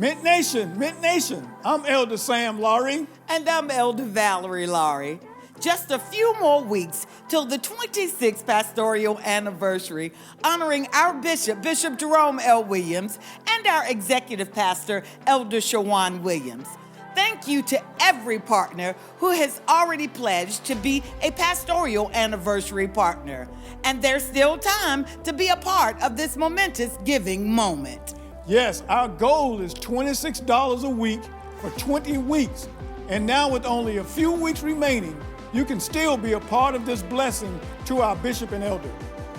Mint Nation, I'm Elder Sam Laurie. And I'm Elder Valerie Laurie. Just a few more weeks till the 26th pastoral anniversary, honoring our bishop, Bishop Jerome L. Williams, and our executive pastor, Elder Shawan Williams. Thank you to every partner who has already pledged to be a pastoral anniversary partner. And there's still time to be a part of this momentous giving moment. Yes, our goal is $26 a week for 20 weeks. And now with only a few weeks remaining, you can still be a part of this blessing to our bishop and elder.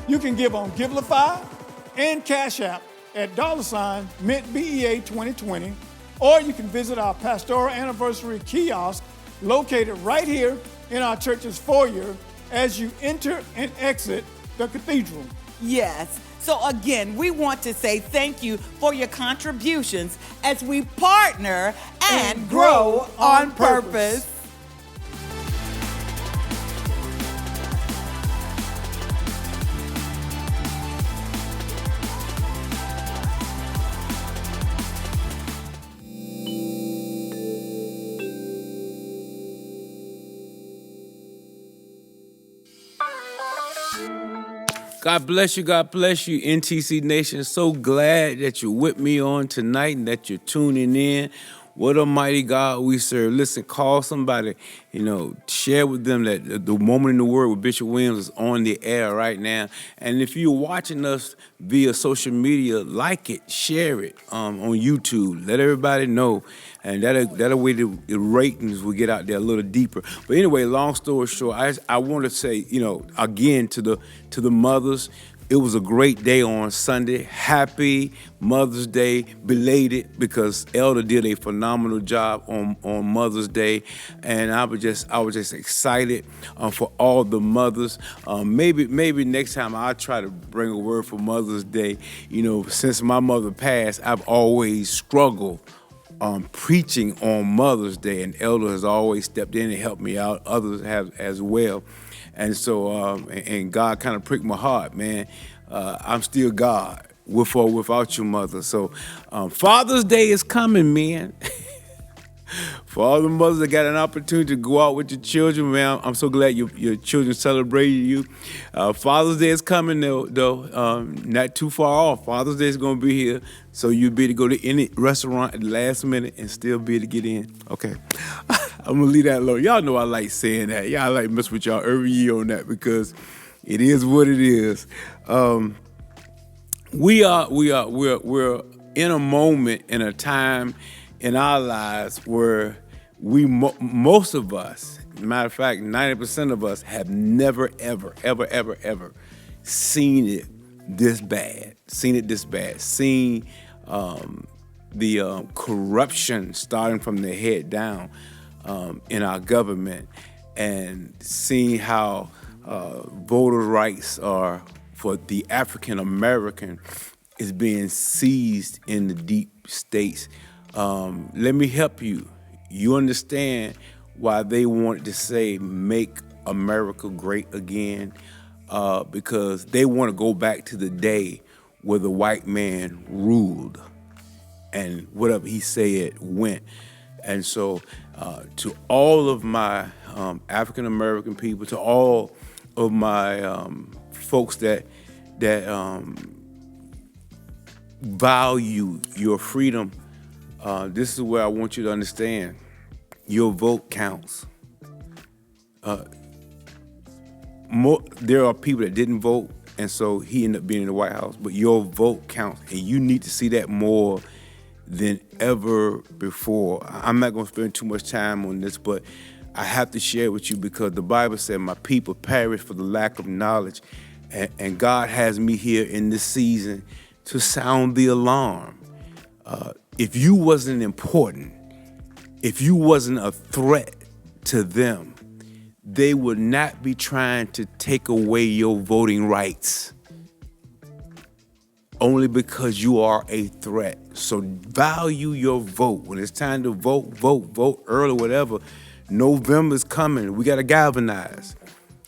You can give on Givelify and Cash App at $MintBEA 2020, or you can visit our pastoral anniversary kiosk located right here in our church's foyer as you enter and exit the cathedral. Yes. So again, we want to say thank you for your contributions as we partner and grow on purpose. God bless you, NTC Nation. So glad that you're with me on tonight and that you're tuning in. What a mighty God we serve. Listen, call somebody, share with them that the Moment in the Word with Bishop Williams is on the air right now. And if you're watching us via social media, like it, share it on YouTube. Let everybody know. And that'll way the ratings will get out there a little deeper. But anyway, long story short, I want to say, again to the mothers, it was a great day on Sunday. Happy Mother's Day, belated, because Elder did a phenomenal job on Mother's Day, and I was just excited for all the mothers. Maybe next time I'll try to bring a word for Mother's Day. Since my mother passed, I've always struggled preaching on Mother's Day, and Elder has always stepped in and helped me out. Others have as well. And so, and God kind of pricked my heart, man. I'm still God, with or without your mother. So, Father's Day is coming, man. For all the mothers that got an opportunity to go out with your children, man, I'm so glad your children celebrated you. Father's Day is coming, though. Not too far off. Father's Day is going to be here, so you'll be able to go to any restaurant at the last minute and still be able to get in. Okay. I'm going to leave that alone. Y'all know I like saying that. Y'all like mess with y'all every year on that because it is what it is. We're in a moment, in a time in our lives where most of us, matter of fact, 90% of us have never, ever seen it this bad. Seen the corruption starting from the head down in our government, and seeing how voter rights are for the African American is being seized in the deep states. Let me help you. You understand why they wanted to say make America great again, because they want to go back to the day where the white man ruled and whatever he said went. And so to all of my African American people, to all of my folks that value your freedom, this is where I want you to understand. Your vote counts. There are people that didn't vote, and so he ended up being in the White House, but your vote counts, and you need to see that more than ever before. I'm not going to spend too much time on this, but I have to share with you because the Bible said my people perish for the lack of knowledge, and God has me here in this season to sound the alarm. If you wasn't important, if you wasn't a threat to them, they would not be trying to take away your voting rights only because you are a threat. So value your vote. When it's time to vote early, whatever. November's coming. We got to galvanize.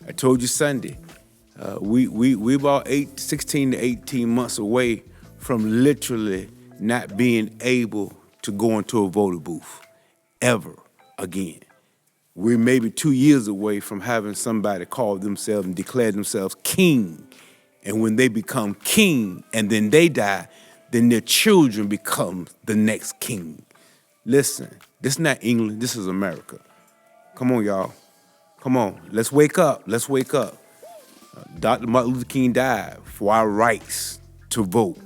I told you Sunday, we about 16 to 18 months away from literally not being able to go into a voter booth ever again. We're maybe 2 years away from having somebody call themselves and declare themselves king. And when they become king and then they die, then their children become the next king. Listen, this is not England, this is America. Come on, y'all. Come on, let's wake up, let's wake up. Dr. Martin Luther King died for our rights to vote.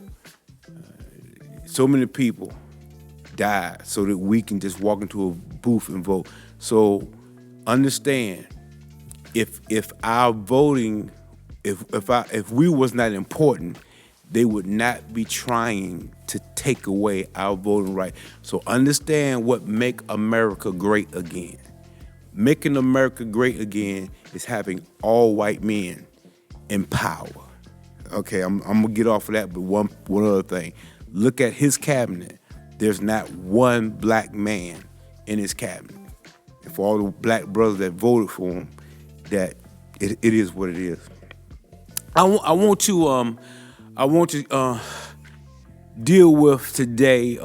So many people died so that we can just walk into a booth and vote. So understand, if our voting, if we was not important, they would not be trying to take away our voting right. So understand what make America great again. Making America great again is having all white men in power. Okay, I'm gonna get off of that, but one other thing. Look at his cabinet. There's not one black man in his cabinet. And for all the black brothers that voted for him, that it is what it is. I want to deal with today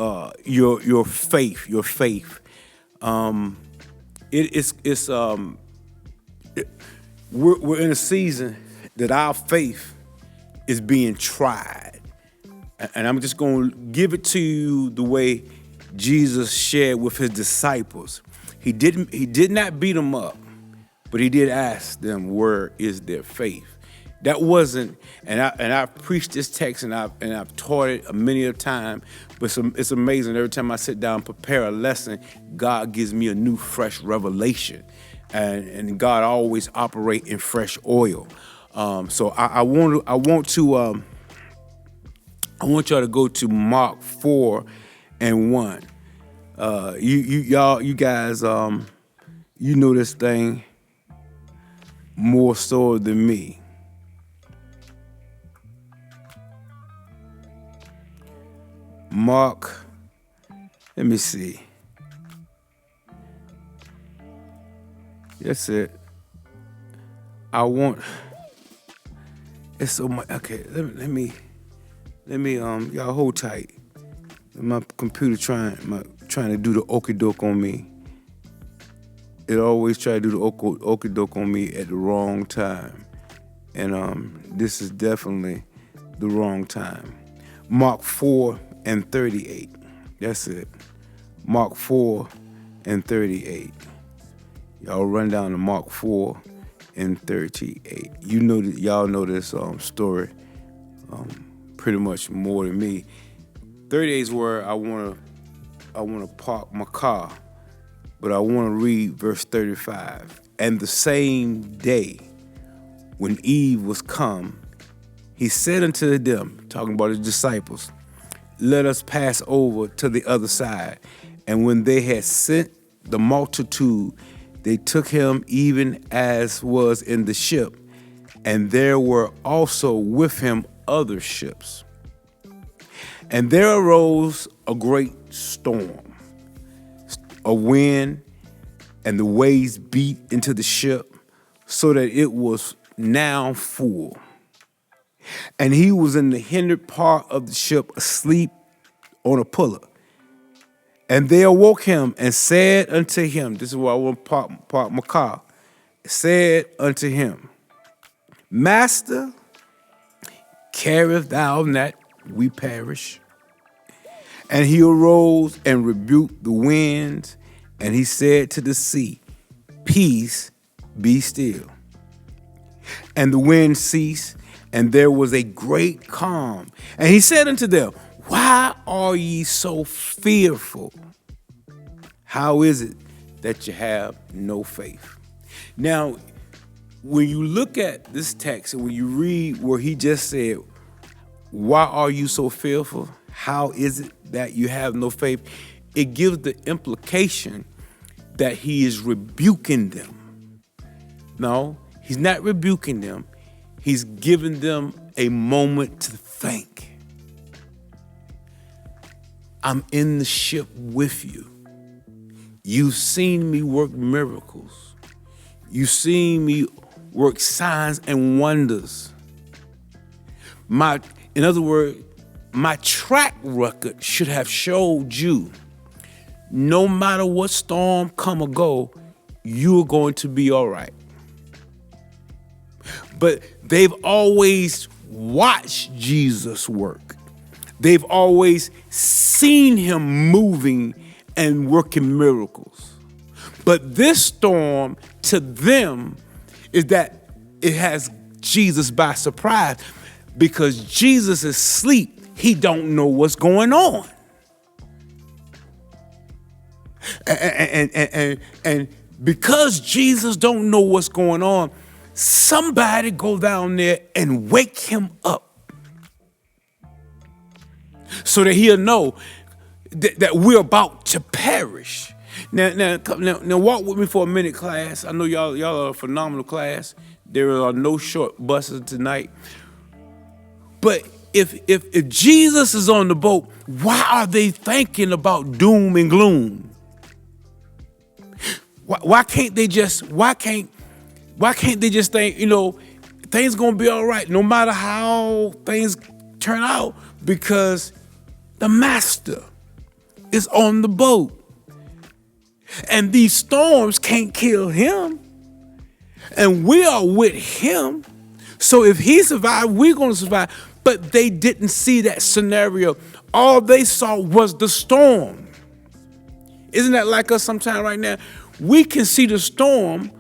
your faith. We're in a season that our faith is being tried, and I'm just going to give it to you the way Jesus shared with his disciples. He did not beat them up, but he did ask them, where is their faith? That wasn't, and I preached this text and I've taught it many a time, but it's amazing. Every time I sit down and prepare a lesson, God gives me a new, fresh revelation, and God always operate in fresh oil. So I want y'all to go to Mark 4:1. You guys, you know this thing more so than me. Mark, let me see. That's it. It's so much. Okay, let me. Y'all hold tight. My computer trying to do the okie doke on me. It always try to do the okie doke on me at the wrong time, and this is definitely the wrong time. Mark 4:38. That's it. Mark 4:38. Y'all run down to Mark 4:38. Y'all know this story pretty much more than me. 38 is where I wanna park my car, but I wanna read verse 35. And the same day when Eve was come, he said unto them, talking about his disciples, let us pass over to the other side. And when they had sent the multitude, they took him even as was in the ship, and there were also with him other ships. And there arose a great storm, a wind, and the waves beat into the ship, so that it was now full. And he was in the hindered part of the ship, asleep on a pillar. And they awoke him and said unto him, this is where I want to park my car, said unto him, Master, carest thou not we perish? And he arose and rebuked the winds, and he said to the sea, Peace, be still. And the wind ceased, and there was a great calm. And he said unto them, Why are ye so fearful? How is it that you have no faith? Now, when you look at this text and when you read where he just said, why are you so fearful? How is it that you have no faith? It gives the implication that he is rebuking them. No, he's not rebuking them. He's giving them a moment to think. I'm in the ship with you. You've seen me work miracles. You've seen me work signs and wonders. In other words, my track record should have showed you no matter what storm come or go, you're going to be all right. But they've always watched Jesus work. They've always seen him moving and working miracles. But this storm to them is that it has Jesus by surprise, because Jesus is asleep. He don't know what's going on. And because Jesus don't know what's going on, somebody go down there and wake him up so that he'll know that we're about to perish. Now, walk with me for a minute, class. I know y'all are a phenomenal class. There are no short buses tonight. But if Jesus is on the boat, why are they thinking about doom and gloom? Why can't they just think, things gonna be all right no matter how things turn out, because the master is on the boat. And these storms can't kill him. And we are with him. So if he survived, we're gonna survive. But they didn't see that scenario. All they saw was the storm. Isn't that like us sometime right now? We can see the storm,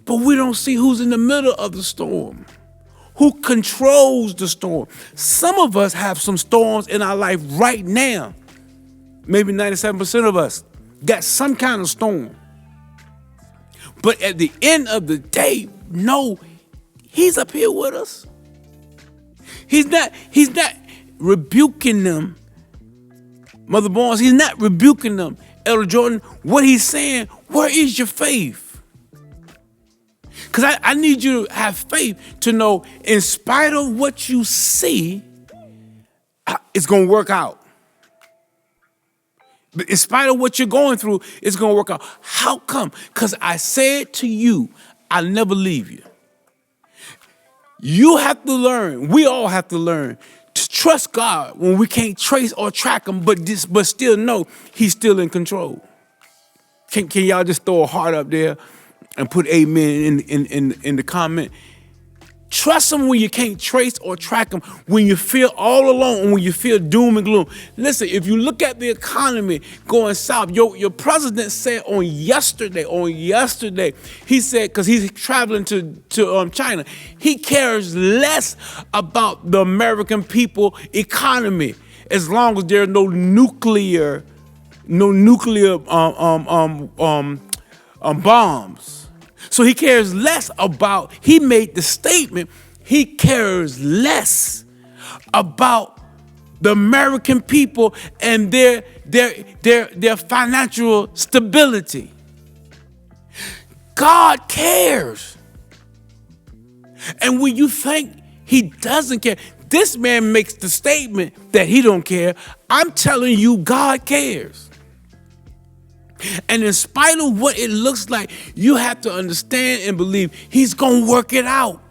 but we don't see who's in the middle of the storm. Who controls the storm? Some of us have some storms in our life right now. Maybe 97% of us got some kind of storm. But at the end of the day, no, he's up here with us. He's not rebuking them. Mother Barnes, he's not rebuking them. Elder Jordan, what he's saying, where is your faith? Because I need you to have faith to know, in spite of what you see, it's going to work out. In spite of what you're going through, it's going to work out. How come? Because I said to you, I'll never leave you. You have to learn, we all have to learn to trust God when we can't trace or track him, but still know he's still in control. Can y'all just throw a heart up there and put amen in the comment? Trust him when you can't trace or track him, when you feel all alone and when you feel doom and gloom. Listen, if you look at the economy going south, your president said on yesterday, he said, because he's traveling to China, he cares less about the American people economy as long as there are no nuclear bombs. So he cares less about, he made the statement, he cares less about the American people and their financial stability. God cares. And when you think he doesn't care, this man makes the statement that he don't care. I'm telling you, God cares. And in spite of what it looks like, you have to understand and believe he's going to work it out.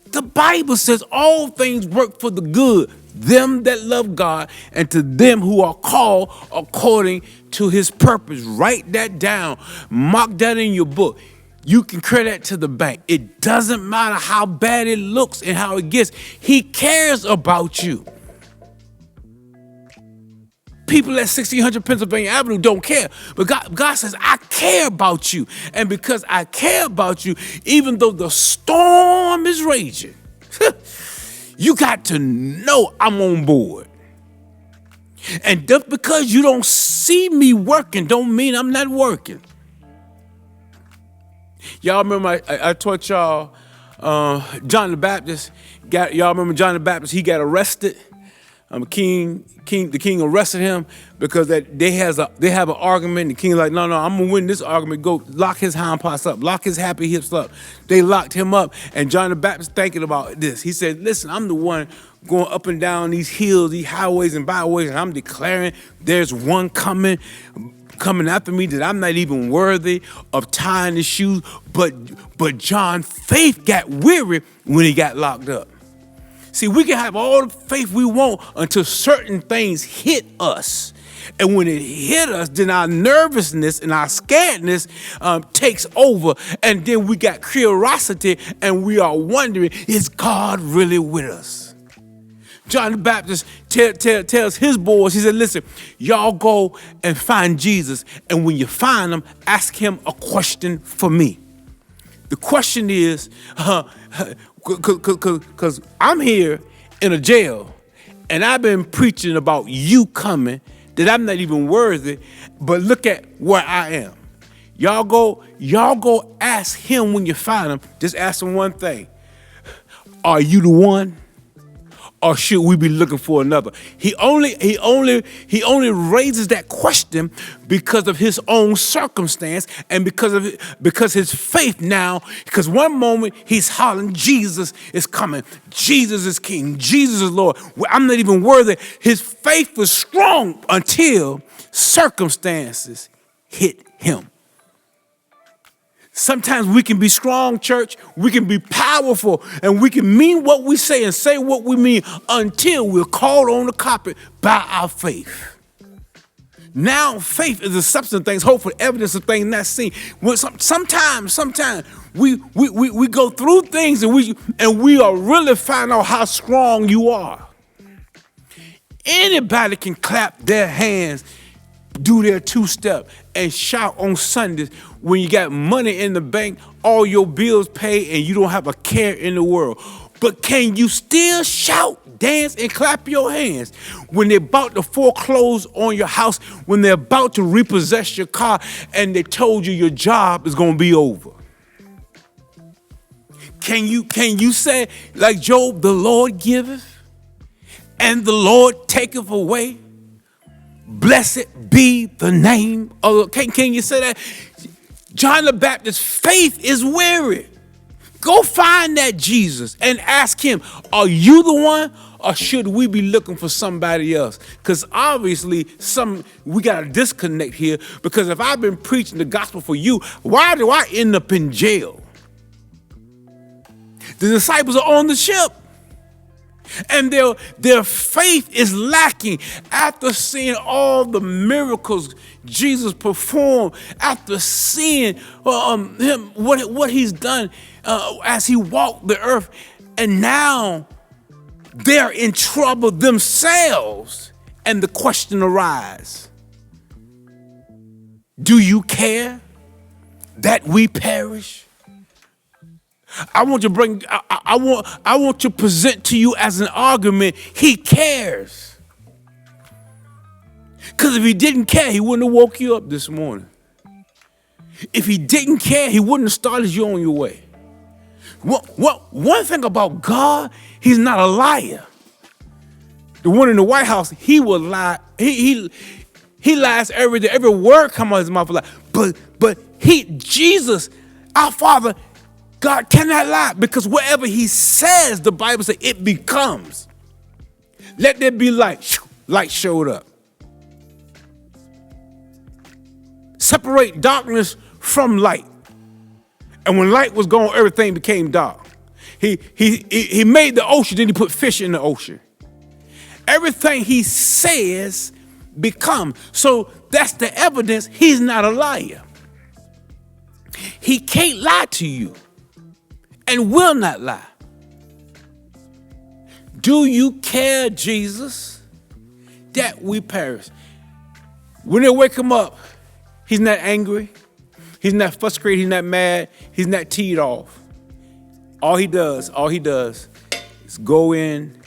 The Bible says all things work for the good, them that love God, and to them who are called according to his purpose. Write that down. Mark that in your book. You can carry that to the bank. It doesn't matter how bad it looks and how it gets. He cares about you. People at 1600 Pennsylvania Avenue don't care. But God says, I care about you. And because I care about you, even though the storm is raging, you got to know I'm on board. And just because you don't see me working don't mean I'm not working. Y'all remember I taught y'all John the Baptist. Y'all remember John the Baptist? He got arrested. The king arrested him because they have an argument. The king's like, no, I'm gonna win this argument. Go lock his hind parts up, lock his happy hips up. They locked him up, and John the Baptist thinking about this. He said, listen, I'm the one going up and down these hills, these highways and byways, and I'm declaring there's one coming after me that I'm not even worthy of tying his shoes. But John's faith got weary when he got locked up. See, we can have all the faith we want until certain things hit us. And when it hit us, then our nervousness and our scaredness takes over. And then we got curiosity and we are wondering, is God really with us? John the Baptist tells his boys, he said, listen, y'all go and find Jesus. And when you find him, ask him a question for me. The question is, because I'm here in a jail and I've been preaching about you coming, that I'm not even worthy, but look at where I am. Y'all go ask him when you find him, just ask him one thing. Are you the one? Or should we be looking for another? He only raises that question because of his own circumstance and because his faith now, because one moment he's hollering, Jesus is coming, Jesus is King, Jesus is Lord. I'm not even worthy. His faith was strong until circumstances hit him. Sometimes we can be strong, church. We can be powerful, and we can mean what we say and say what we mean until we're called on the carpet by our faith. Now, faith is the substance of things, hope for evidence of things not seen. Sometimes we go through things and we are really finding out how strong you are. Anybody can clap their hands, do their two-step, and shout on Sundays when you got money in the bank, all your bills paid, and you don't have a care in the world. But can you still shout, dance, and clap your hands when they're about to foreclose on your house, when they're about to repossess your car, and they told you your job is going to be over? Can you say, like Job, the Lord giveth, and the Lord taketh away? Blessed be the name of the Lord. Can you say that? John the Baptist's faith is weary. Go find that Jesus and ask him, are you the one, or should we be looking for somebody else? Because obviously we got a disconnect here, because if I've been preaching the gospel for you, why do I end up in jail? The disciples are on the ship. And their faith is lacking after seeing all the miracles Jesus performed, after seeing him what he's done as he walked the earth. And now they're in trouble themselves. And the question arises, do you care that we perish? I want to present to you as an argument, he cares. Because if he didn't care, he wouldn't have woke you up this morning. If he didn't care, he wouldn't have started you on your way. One thing about God, he's not a liar. The one in the White House, he will lie. He lies every day. Every word comes out of his mouth. But Jesus, our Father, God cannot lie, because whatever he says, the Bible says it becomes. Let there be light. Light showed up. Separate darkness from light. And when light was gone, everything became dark. He made the ocean, then he put fish in the ocean. Everything he says becomes. So that's the evidence he's not a liar. He can't lie to you. And will not lie. Do you care, Jesus, that we perish? When they wake him up, he's not angry. He's not frustrated. He's not mad. He's not teed off. All he does is go in,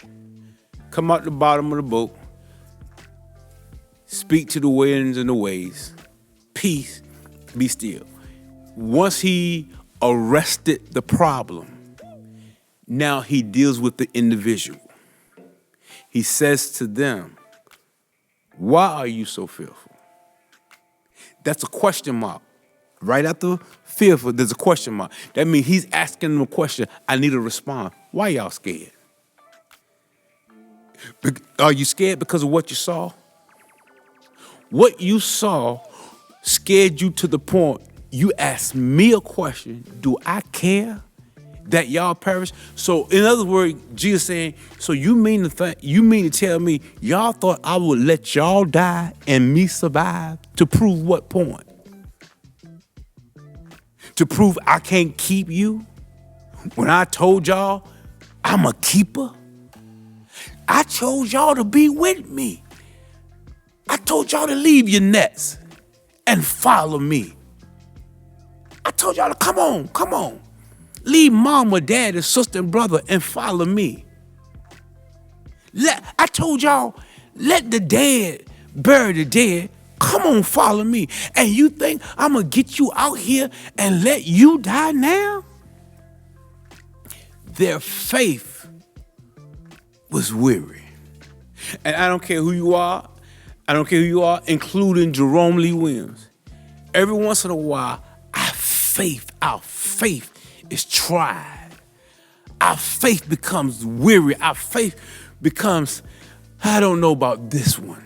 come out the bottom of the boat, speak to the winds and the waves. Peace, be still. Once he arrested the problem, now he deals with the individual. He says to them, why are you so fearful? That's a question mark. Right after fearful, there's a question mark. That means he's asking them a question. I need to respond. Why y'all scared? Are you scared because of what you saw? What you saw scared you to the point you asked me a question. Do I care that y'all perish? So in other words, Jesus saying, so you mean to tell me y'all thought I would let y'all die and me survive to prove what point? To prove I can't keep you? When I told y'all I'm a keeper? I chose y'all to be with me. I told y'all to leave your nets and follow me. I told y'all to come on. Leave mama, daddy, sister, and brother and follow me. I told y'all, let the dead bury the dead. Come on, follow me. And you think I'm going to get you out here and let you die now? Their faith was weary. And I don't care who you are. Including Jerome Lee Williams. Every once in a while, our faith is tried. Our faith becomes weary. Our faith becomes, I don't know about this one.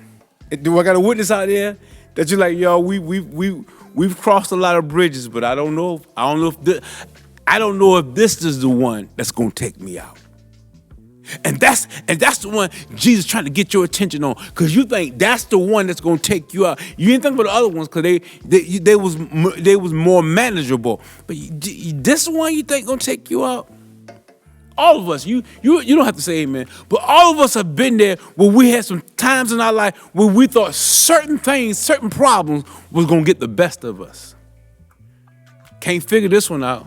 Do I got a witness out there that you're like, yo, we've crossed a lot of bridges, but I don't know if this is the one that's gonna take me out. And that's the one Jesus trying to get your attention on, because you think that's the one that's gonna take you out. You didn't think about the other ones because they was more manageable. But this one you think gonna take you out? All of us, you don't have to say amen, but all of us have been there where we had some times in our life where we thought certain things, certain problems was gonna get the best of us. Can't figure this one out.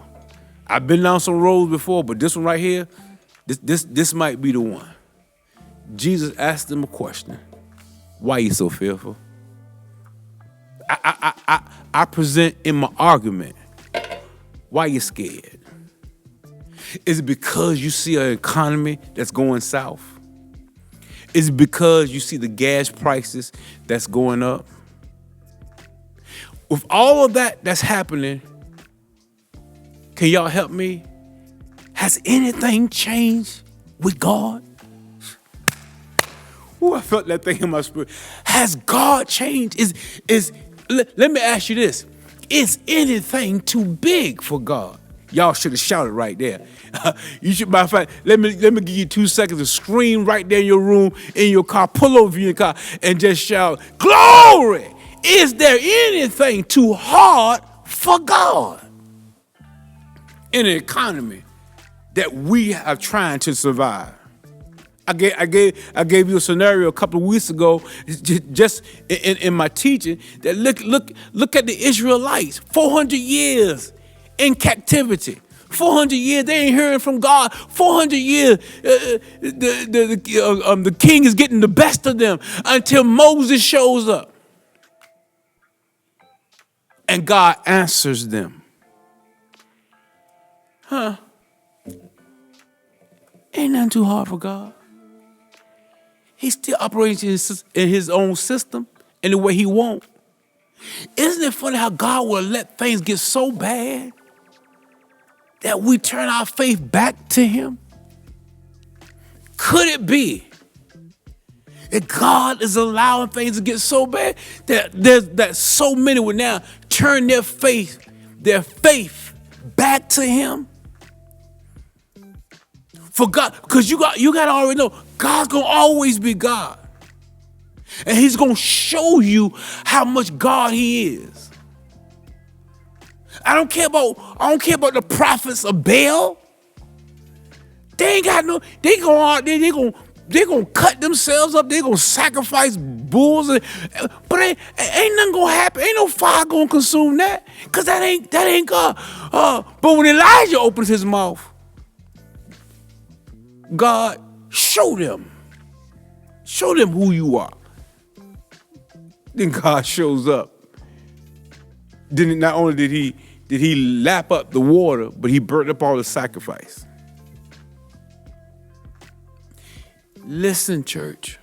I've been down some roads before, but this one right here, this might be the one. Jesus asked them a question. Why are you so fearful? I present in my argument. Why are you scared? Is it because you see an economy that's going south? Is it because you see the gas prices that's going up? With all of that that's happening, can y'all help me? Has anything changed with God? Ooh, I felt that thing in my spirit. Has God changed? Let me ask you this. Is anything too big for God? Y'all should have shouted right there. You should, by the fact, let me give you 2 seconds to scream right there in your room, in your car, pull over in your car, and just shout, glory! Is there anything too hard for God? In an economy that we are trying to survive. I gave you a scenario a couple of weeks ago, just in my teaching, that look at the Israelites, 400 years in captivity. 400 years, they ain't hearing from God. 400 years, the king is getting the best of them until Moses shows up. And God answers them. Ain't nothing too hard for God. He's still operating in his own system in the way he wants. Isn't it funny how God will let things get so bad that we turn our faith back to him? Could it be that God is allowing things to get so bad that so many would now turn their faith back to him? For God, because you got to already know God's gonna always be God, and he's gonna show you how much God he is. I don't care about the prophets of Baal. They ain't got no. They gonna cut themselves up. They gonna sacrifice bulls, but ain't nothing gonna happen. Ain't no fire gonna consume that, cause that ain't God. But when Elijah opens his mouth, God, show them who you are. Then God shows up. Then not only did he lap up the water, but he burnt up all the sacrifice. Listen, church.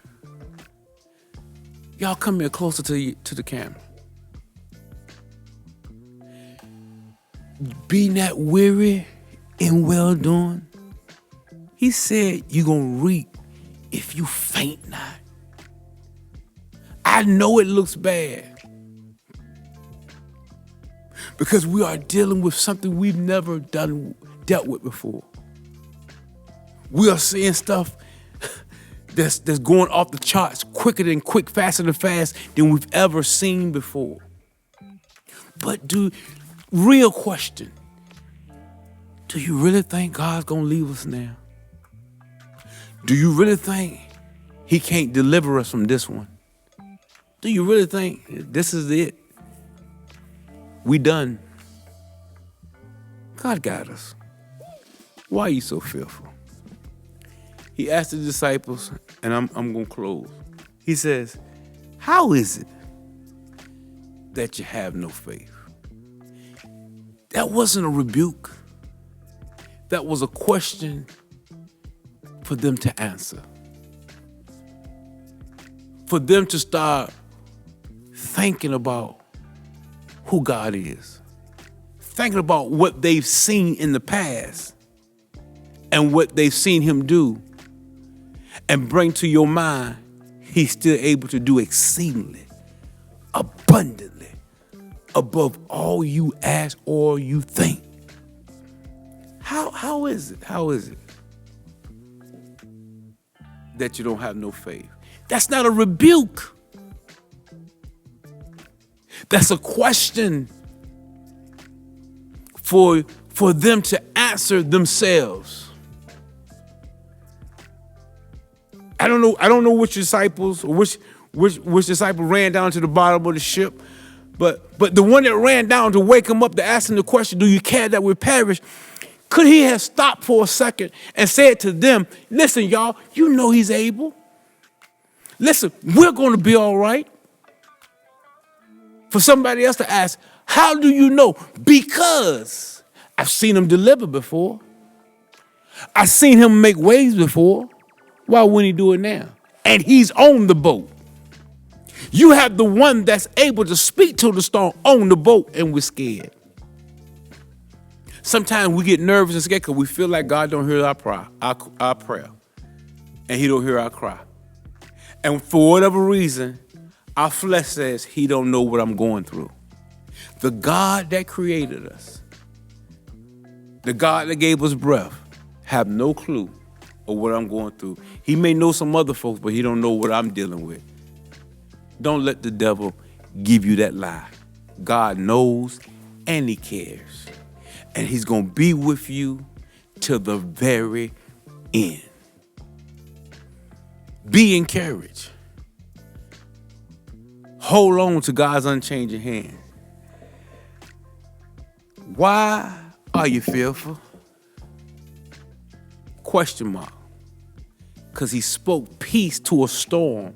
Y'all come here closer to the camera. Be not weary in well doing. He said you're going to reap if you faint not. I know it looks bad because we are dealing with something we've never done dealt with before. We are seeing stuff that's going off the charts quick, faster than fast than we've ever seen before. But real question, do you really think God's gonna leave us now? Do you really think he can't deliver us from this one? Do you really think this is it? We done. God got us. Why are you so fearful? He asked the disciples, and I'm going to close. He says, how is it that you have no faith? That wasn't a rebuke. That was a question for them to answer. For them to start thinking about who God is. Thinking about what they've seen in the past and what they've seen him do. And bring to your mind, he's still able to do exceedingly, abundantly, above all you ask or you think. How is it? How is it that you don't have no faith? That's not a rebuke. That's a question for them to answer themselves. I don't know which disciples or which disciple ran down to the bottom of the ship, but the one that ran down to wake him up to ask him the question, do you care that we perish? Could he have stopped for a second and said to them, listen, y'all, you know he's able. Listen, we're going to be all right. For somebody else to ask, how do you know? Because I've seen him deliver before. I've seen him make waves before. Why wouldn't he do it now? And he's on the boat. You have the one that's able to speak to the storm on the boat, and we're scared. Sometimes we get nervous and scared because we feel like God don't hear our prayer, and he don't hear our cry. And for whatever reason, our flesh says he don't know what I'm going through. The God that created us, the God that gave us breath, have no clue of what I'm going through. He may know some other folks, but he don't know what I'm dealing with. Don't let the devil give you that lie. God knows and he cares. And he's going to be with you till the very end. Be encouraged. Hold on to God's unchanging hand. Why are you fearful? Question mark. Because he spoke peace to a storm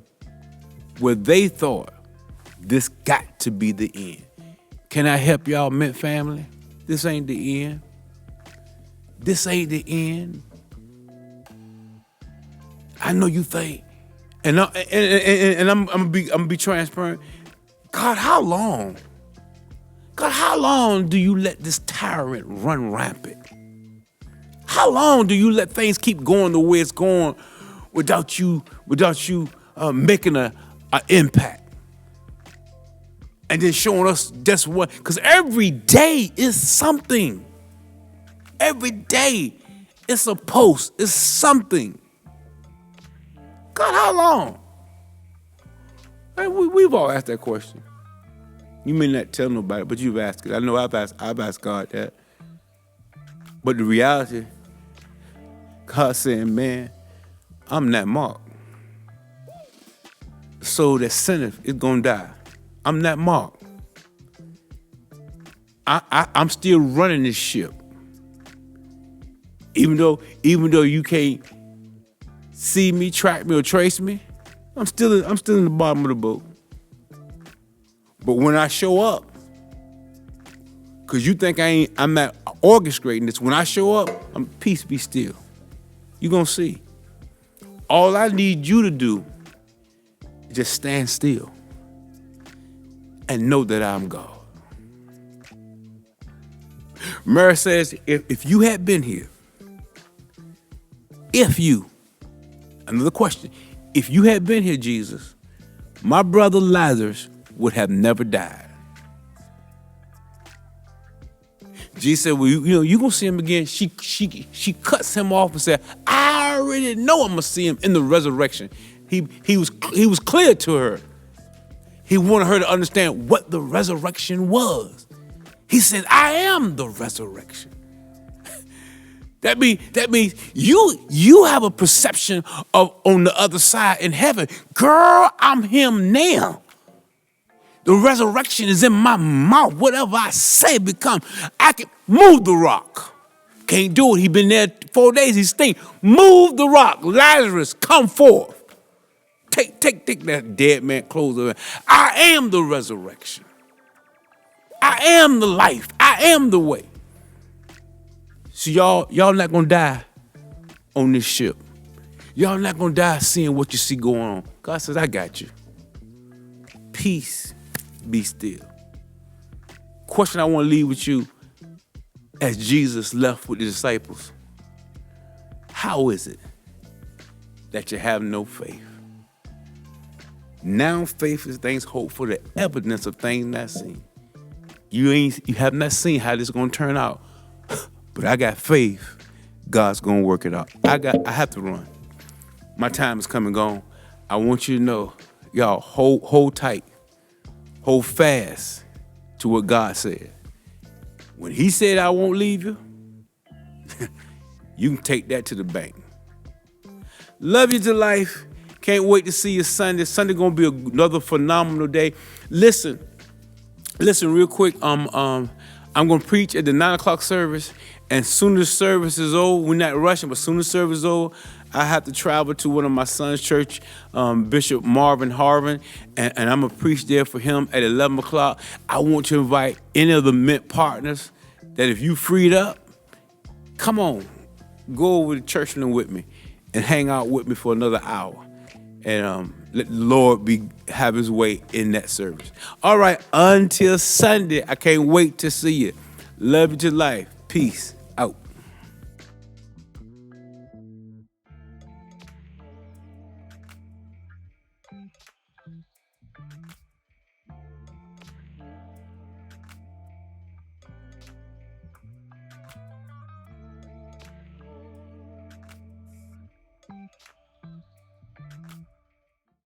where they thought this got to be the end. Can I help y'all, Mint family? This ain't the end. This ain't the end. I know you think, and I'm gonna be transparent. God, how long? God, how long do you let this tyrant run rampant? How long do you let things keep going the way it's going without you making an impact? And then showing us just what, because every day is something. Every day it's a post, it's something. God, how long? We've all asked that question. You may not tell nobody, but you've asked it. I know I've asked God that. But the reality, God saying, man, I'm that mark. So that sinner is gonna die. I'm that mark. I'm still running this ship. Even though you can't see me, track me, or trace me, I'm still in the bottom of the boat. But when I show up, because you think I'm not orchestrating this, when I show up, I'm peace be still. You're gonna see. All I need you to do is just stand still and know that I'm God. Mary says, if you had been here, another question, if you had been here, Jesus, my brother Lazarus would have never died. Jesus said, well, you gonna see him again. She cuts him off and said, I already know I'm gonna see him in the resurrection. He was clear to her. He wanted her to understand what the resurrection was. He said, I am the resurrection. That means you have a perception of on the other side in heaven. Girl, I'm him now. The resurrection is in my mouth. Whatever I say become. I can move the rock. Can't do it. He been there 4 days. He stink. Move the rock. Lazarus, come forth. Take that dead man clothes away. I am the resurrection. I am the life. I am the way. So y'all not gonna die on this ship. Y'all not gonna die seeing what you see going on. God says, I got you. Peace, be still. Question I want to leave with you as Jesus left with the disciples. How is it that you have no faith? Now faith is things hoped for, the evidence of things not seen. You have not seen how this is gonna turn out. But I got faith God's gonna work it out. I have to run. My time is come and gone. I want you to know, y'all, hold tight. Hold fast to what God said. When he said, I won't leave you, you can take that to the bank. Love you to life. Can't wait to see you Sunday. Sunday gonna be another phenomenal day. Listen real quick. I'm gonna preach at the 9 o'clock service, and soon as service is over, we're not rushing, but soon as service is over, I have to travel to one of my son's church, Bishop Marvin Harvin, and I'm gonna preach there for him at 11 o'clock. I want to invite any of the Mint partners that if you freed up, come on, go over to Churchland with me and hang out with me for another hour. And let the Lord have his way in that service. All right, until Sunday, I can't wait to see you. Love you to life. Peace.